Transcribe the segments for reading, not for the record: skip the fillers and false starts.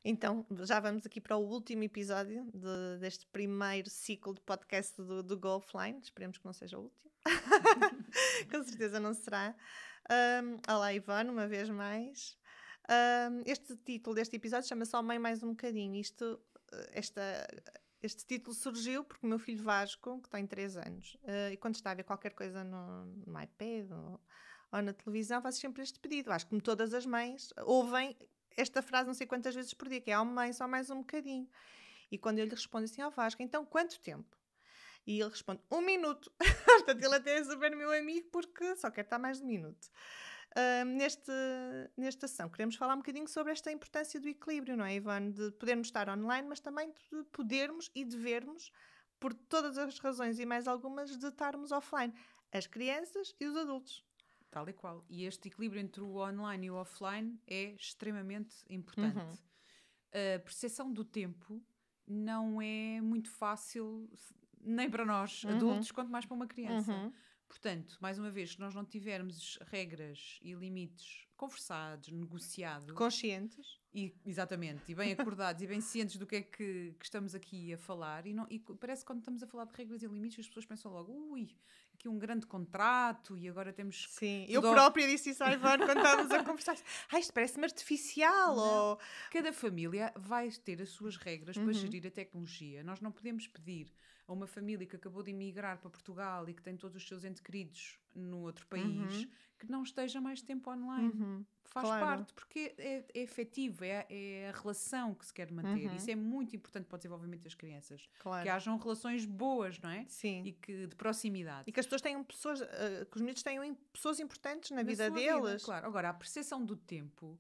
Então, já vamos aqui para o último episódio deste primeiro ciclo de podcast do Go Offline. Esperemos que não seja o último. Com certeza não será. Olá, Ivone, uma vez mais. Este título deste episódio chama-se Ó Mãe Mais Um Bocadinho. Este título surgiu porque o meu filho Vasco, que tem 3 anos, e quando está a ver qualquer coisa no iPad ou na televisão, faz sempre este pedido. Acho que como todas as mães ouvem esta frase não sei quantas vezes por dia, que é ó mãe, só mais um bocadinho. E quando eu lhe respondo assim, Vasco, então quanto tempo? E ele responde, 1 minuto. Portanto, ele até é super meu amigo porque só quer estar mais de 1 minuto. Nesta sessão, queremos falar um bocadinho sobre esta importância do equilíbrio, não é, Ivone? De podermos estar online, mas também de podermos e devermos, por todas as razões e mais algumas, de estarmos offline. As crianças e os adultos. Tal e qual. E este equilíbrio entre o online e o offline é extremamente importante. A percepção do tempo não é muito fácil, nem para nós, adultos, quanto mais para uma criança. Portanto, mais uma vez, se nós não tivermos regras e limites conversados, negociados... Conscientes. Exatamente, e bem acordados e bem cientes do que é que estamos aqui a falar. E parece que quando estamos a falar de regras e limites, as pessoas pensam logo, aqui um grande contrato e agora temos... Sim, eu própria disse isso à Ivone quando estávamos a conversar. Isto parece-me artificial. Ou... Cada família vai ter as suas regras para gerir a tecnologia. Nós não podemos pedir a uma família que acabou de emigrar para Portugal e que tem todos os seus entes queridos no outro país que não esteja mais tempo online. Faz parte, porque é efetivo, é a relação que se quer manter. Isso é muito importante para o desenvolvimento das crianças. Claro. Que hajam relações boas, não é? Sim. E de proximidade. E que as pessoas tenham pessoas, que os miúdos tenham pessoas importantes na vida deles. Claro. Agora, a percepção do tempo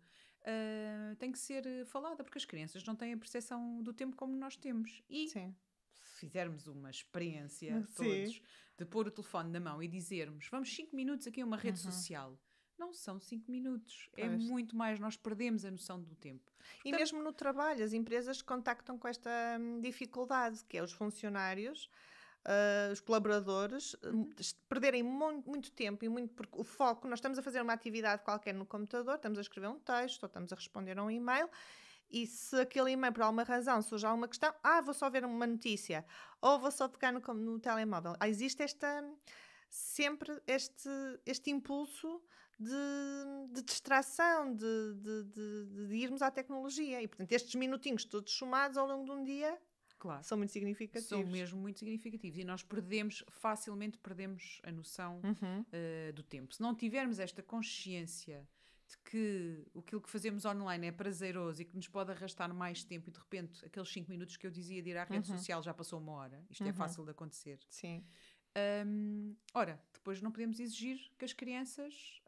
tem que ser falada, porque as crianças não têm a percepção do tempo como nós temos. E Sim. se fizermos uma experiência todos de pôr o telefone na mão e dizermos vamos 5 minutos aqui a uma rede social, não são 5 minutos, é muito mais, nós perdemos a noção do tempo. E mesmo no trabalho, as empresas contactam com esta dificuldade, que é os funcionários, os colaboradores, perderem muito tempo e porque o foco, nós estamos a fazer uma atividade qualquer no computador, estamos a escrever um texto ou estamos a responder a um e-mail. E se aquele e-mail, por alguma razão, surge alguma questão, vou só ver uma notícia, ou vou só pegar no telemóvel. Existe sempre este impulso de distração, de irmos à tecnologia. E, portanto, estes minutinhos todos somados ao longo de um dia são muito significativos. São mesmo muito significativos. E nós facilmente perdemos a noção do tempo. Se não tivermos esta consciência de que aquilo que fazemos online é prazeroso e que nos pode arrastar mais tempo e de repente aqueles 5 minutos que eu dizia de ir à rede social já passou 1 hora. Isto é fácil de acontecer. Sim. Ora, depois não podemos exigir que as crianças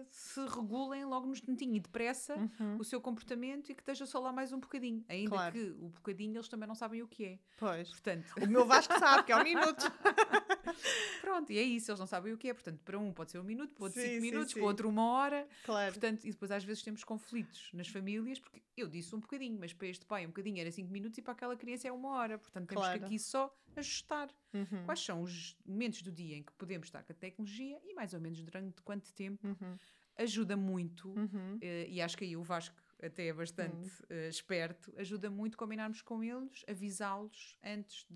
se regulem logo no instantinho e depressa o seu comportamento e que esteja só lá mais um bocadinho. Ainda que o bocadinho eles também não sabem o que é. Pois. Portanto... O meu Vasco sabe que é 1 minuto. Pronto, e é isso, eles não sabem o que é. Portanto, para um pode ser 1 minuto, para outro 5 minutos, sim. para outro 1 hora. Claro. Portanto, e depois às vezes temos conflitos nas famílias, porque eu disse um bocadinho, mas para este pai um bocadinho era 5 minutos e para aquela criança é 1 hora. Portanto, temos que aqui só ajustar. Quais são os momentos do dia em que podemos estar com a tecnologia e mais ou menos durante quanto tempo. Ajuda muito, e acho que aí o Vasco até é bastante esperto, ajuda muito combinarmos com eles, avisá-los antes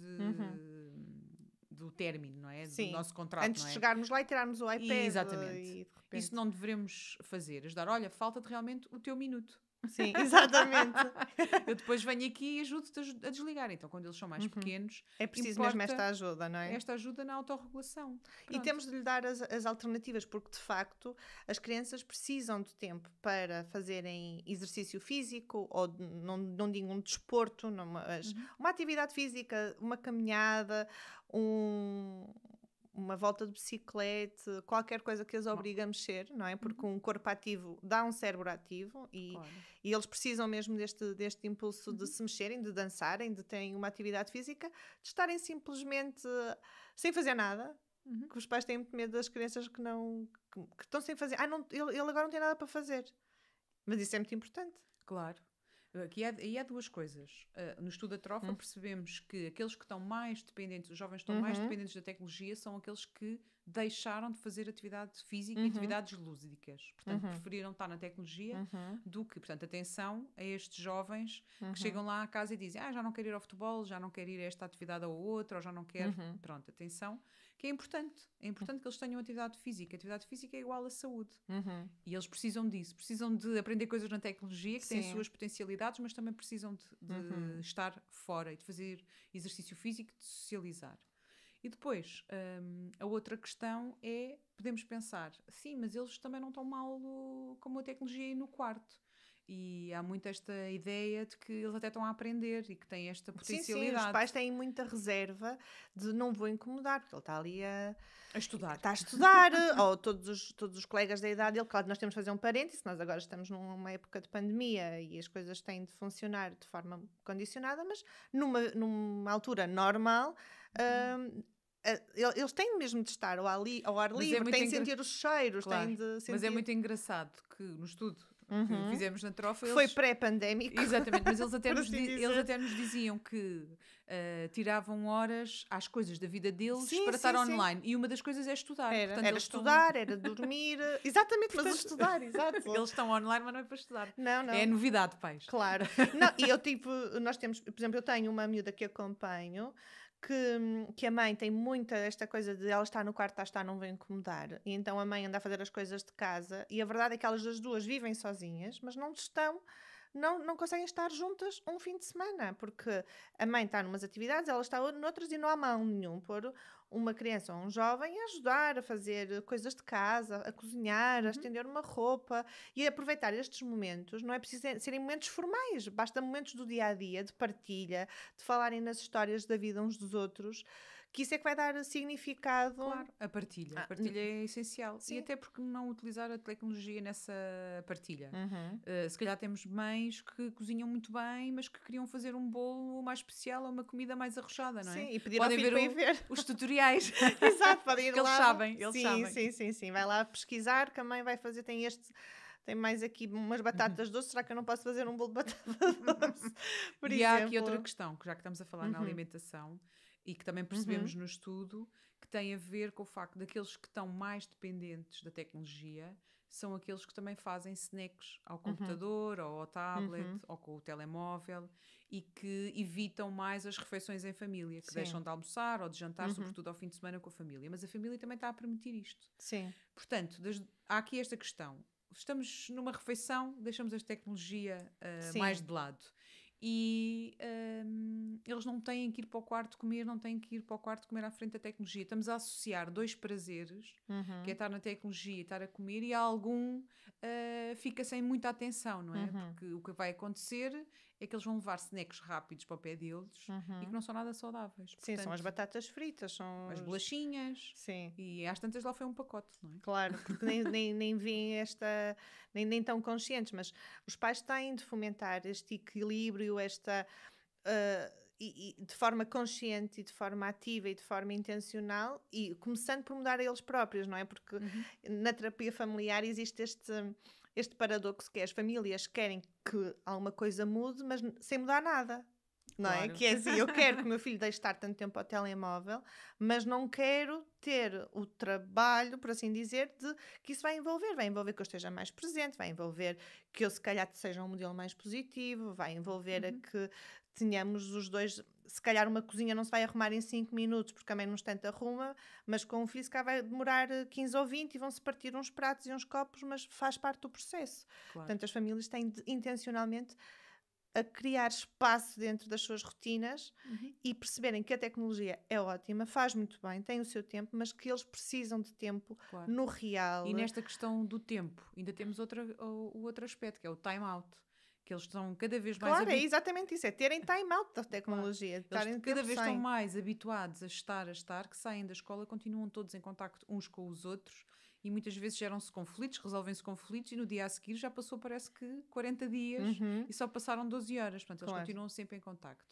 do término, não é? Sim. Do nosso contrato, antes de chegarmos lá e tirarmos o iPad. Exatamente. E de repente... Isso não devemos fazer. Ajudar, olha, falta-te realmente o teu minuto. Sim, exatamente. Eu depois venho aqui e ajudo-te a desligar. Então, quando eles são mais pequenos... É preciso mesmo esta ajuda, não é? Esta ajuda na autorregulação. E temos de lhe dar as alternativas, porque, de facto, as crianças precisam de tempo para fazerem exercício físico, ou não digo um desporto, mas uma atividade física, uma caminhada, uma volta de bicicleta, qualquer coisa que as obrigue a mexer, não é? Porque um corpo ativo dá um cérebro ativo e eles precisam mesmo deste impulso de se mexerem, de dançarem, de terem uma atividade física, de estarem simplesmente sem fazer nada, que os pais têm muito medo das crianças que estão sem fazer. Ele agora não tem nada para fazer. Mas isso é muito importante. Claro. Aí há 2 coisas. No estudo da Trofa percebemos que aqueles que estão mais dependentes, os jovens que estão mais dependentes da tecnologia, são aqueles que deixaram de fazer atividade física e atividades lúdicas. Portanto, preferiram estar na tecnologia do que, portanto, atenção a estes jovens que chegam lá à casa e dizem, já não quero ir ao futebol, já não quero ir a esta atividade ou outra, ou já não quero... Pronto, atenção, que é importante. É importante que eles tenham atividade física. Atividade física é igual à saúde. E eles precisam disso. Precisam de aprender coisas na tecnologia, que têm suas potencialidades, mas também precisam de estar fora e de fazer exercício físico e de socializar. E depois, a outra questão é, podemos pensar, sim, mas eles também não estão mal com a tecnologia aí no quarto. E há muito esta ideia de que eles até estão a aprender e que têm esta potencialidade. Sim, os pais têm muita reserva de não vou incomodar, porque ele está ali a estudar. Está a estudar, ou todos os colegas da idade dele. Claro que nós temos de fazer um parênteses, nós agora estamos numa época de pandemia e as coisas têm de funcionar de forma condicionada, mas numa altura normal... eles têm mesmo de estar ao ar livre, têm de sentir os cheiros, têm de sentir... Mas é muito engraçado que no estudo que fizemos na trofa... Foi pré-pandémico. Exatamente, mas eles até nos diziam que tiravam horas às coisas da vida deles para estar online. E uma das coisas é estudar. Era estudar, era dormir... Exatamente, mas estudar, exato. Eles estão online, mas não é para estudar. Não. É novidade, pais. Claro. Não, e nós temos... Por exemplo, eu tenho uma miúda que acompanho que a mãe tem muita esta coisa de ela estar no quarto, está, não vai incomodar, e então a mãe anda a fazer as coisas de casa, e a verdade é que elas as duas vivem sozinhas, mas não conseguem estar juntas um fim de semana, porque a mãe está numas atividades, ela está noutras e não há mão nenhum por uma criança ou um jovem a ajudar a fazer coisas de casa, a cozinhar, a estender uma roupa e a aproveitar estes momentos. Não é preciso serem momentos formais, basta momentos do dia-a-dia, de partilha, de falarem nas histórias da vida uns dos outros, que isso é que vai dar significado. Claro, a partilha é essencial. Sim. E até porque não utilizar a tecnologia nessa partilha. Se calhar temos mães que cozinham muito bem, mas que queriam fazer um bolo mais especial ou uma comida mais arrojada, não é? Sim, e pedir ao filho para ir ver os tutoriais. Exato, podem ir lá. Eles sabem. Sim. Vai lá pesquisar, que a mãe vai fazer, tem mais aqui umas batatas doces, será que eu não posso fazer um bolo de batata doce? Por exemplo. Há aqui outra questão, que já que estamos a falar na alimentação, e que também percebemos no estudo, que tem a ver com o facto daqueles que estão mais dependentes da tecnologia são aqueles que também fazem snacks ao computador, ou ao tablet, ou com o telemóvel, e que evitam mais as refeições em família, que deixam de almoçar ou de jantar, sobretudo ao fim de semana com a família. Mas a família também está a permitir isto. Sim. Portanto, há aqui esta questão. Estamos numa refeição, deixamos a tecnologia mais de lado. E eles não têm que ir para o quarto comer, não têm que ir para o quarto comer à frente da tecnologia. Estamos a associar dois prazeres, que é estar na tecnologia e estar a comer, e algum fica sem muita atenção, não é? Porque o que vai acontecer é que eles vão levar snacks rápidos para o pé deles e que não são nada saudáveis. Sim, portanto, são as batatas fritas, são as bolachinhas. Sim. E às tantas lá foi um pacote, não é? Claro, porque nem vêm nem tão conscientes, mas os pais têm de fomentar este equilíbrio, e de forma consciente e de forma ativa e de forma intencional, e começando por mudar a eles próprios, não é? Porque na terapia familiar existe este paradoxo que é: as famílias querem que alguma coisa mude, mas sem mudar nada. Não é? Que é assim, eu quero que o meu filho deixe de estar tanto tempo ao telemóvel, mas não quero ter o trabalho, por assim dizer, de que isso vai envolver que eu esteja mais presente, vai envolver que eu se calhar seja um modelo mais positivo, vai envolver a que tenhamos os dois, se calhar uma cozinha não se vai arrumar em 5 minutos, porque também num instante arruma, mas com um filho se calhar vai demorar 15 ou 20 e vão-se partir uns pratos e uns copos, mas faz parte do processo. Claro. Portanto, as famílias têm de, intencionalmente, a criar espaço dentro das suas rotinas e perceberem que a tecnologia é ótima, faz muito bem, tem o seu tempo, mas que eles precisam de tempo no real. E nesta questão do tempo, ainda temos o outro aspecto, que é o time out, que eles estão cada vez mais... Claro, é exatamente isso, é terem time out da tecnologia. Claro. Eles cada vez estão mais habituados a estar, que saem da escola, continuam todos em contacto uns com os outros, e muitas vezes geram-se conflitos, resolvem-se conflitos, e no dia a seguir já passou, parece que 40 dias e só passaram 12 horas. Portanto, eles continuam sempre em contacto.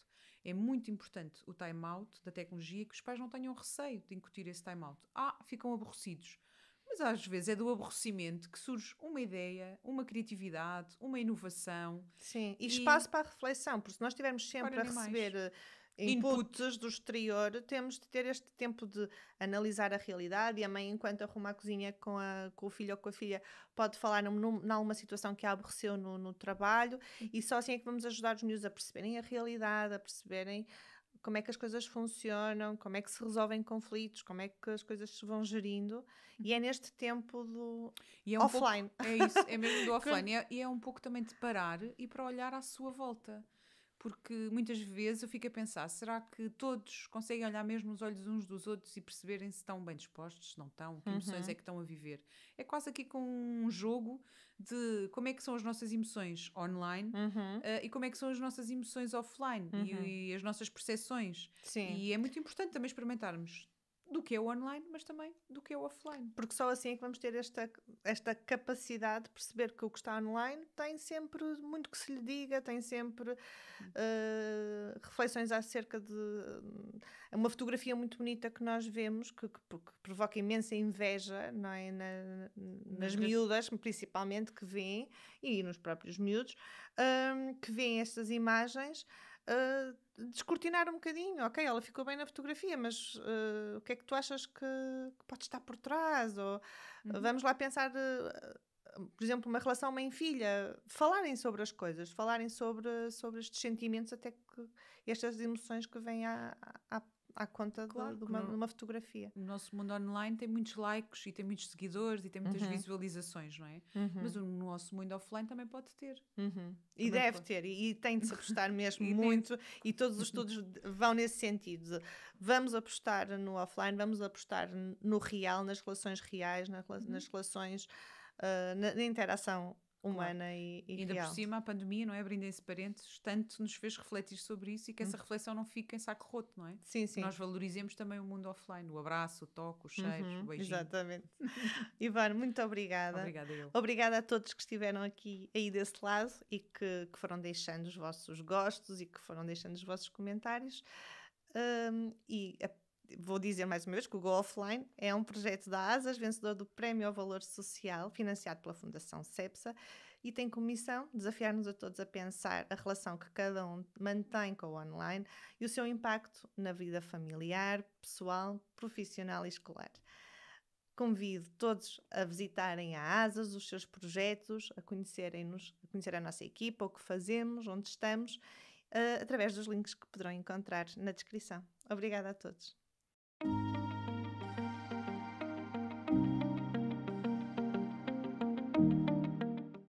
É muito importante o time-out da tecnologia, que os pais não tenham receio de incutir esse time-out. Ficam aborrecidos. Mas às vezes é do aborrecimento que surge uma ideia, uma criatividade, uma inovação. Sim, e espaço para a reflexão, porque se nós estivermos sempre a receber inputs do exterior, temos de ter este tempo de analisar a realidade, e a mãe, enquanto arruma a cozinha com o filho ou com a filha, pode falar numa situação que a aborreceu no trabalho, e só assim é que vamos ajudar os miúdos a perceberem a realidade, a perceberem como é que as coisas funcionam, como é que se resolvem conflitos, como é que as coisas se vão gerindo, e é neste tempo do offline. É isso, é mesmo do offline, e é um pouco também de parar e para olhar à sua volta. Porque muitas vezes eu fico a pensar, será que todos conseguem olhar mesmo nos olhos uns dos outros e perceberem se estão bem dispostos, se não estão, que emoções é que estão a viver? É quase aqui com um jogo de como é que são as nossas emoções online e como é que são as nossas emoções offline e as nossas percepções. Sim. E é muito importante também experimentarmos do que é o online, mas também do que é o offline. Porque só assim é que vamos ter esta capacidade de perceber que o que está online tem sempre muito que se lhe diga, tem sempre reflexões acerca de uma fotografia muito bonita que nós vemos, que provoca imensa inveja, não é? Nas miúdas, principalmente, que veem, e nos próprios miúdos, que veem estas imagens. Descortinar um bocadinho, ok, ela ficou bem na fotografia, mas o que é que tu achas que pode estar por trás? Ou vamos lá pensar, por exemplo, uma relação mãe-filha, falarem sobre as coisas, falarem sobre estes sentimentos, até que estas emoções que vêm à conta de uma fotografia. O nosso mundo online tem muitos likes e tem muitos seguidores e tem muitas visualizações, não é? Mas o nosso mundo offline também pode ter. E deve ter, e tem de se apostar mesmo muito, e todos os estudos vão nesse sentido. Vamos apostar no offline, vamos apostar no real, nas relações reais, nas relações, na interação humana e ainda real. Por cima, a pandemia, não é? Brindem-se parentes, tanto nos fez refletir sobre isso e que essa reflexão não fique em saco roto, não é? Sim, sim. Nós valorizemos também o mundo offline, o abraço, o toque, os cheiros, o beijinho. Exatamente. Ivone, muito obrigada. Obrigada eu. Obrigada a todos que estiveram aqui aí desse lado e que foram deixando os vossos gostos e que foram deixando os vossos comentários. Vou dizer mais uma vez que o Go Offline é um projeto da ASAS, vencedor do Prémio ao Valor Social, financiado pela Fundação CEPSA, e tem como missão desafiar-nos a todos a pensar a relação que cada um mantém com o online e o seu impacto na vida familiar, pessoal, profissional e escolar. Convido todos a visitarem a ASAS, os seus projetos, a conhecerem-nos, a conhecer a nossa equipa, o que fazemos, onde estamos, através dos links que poderão encontrar na descrição. Obrigada a todos.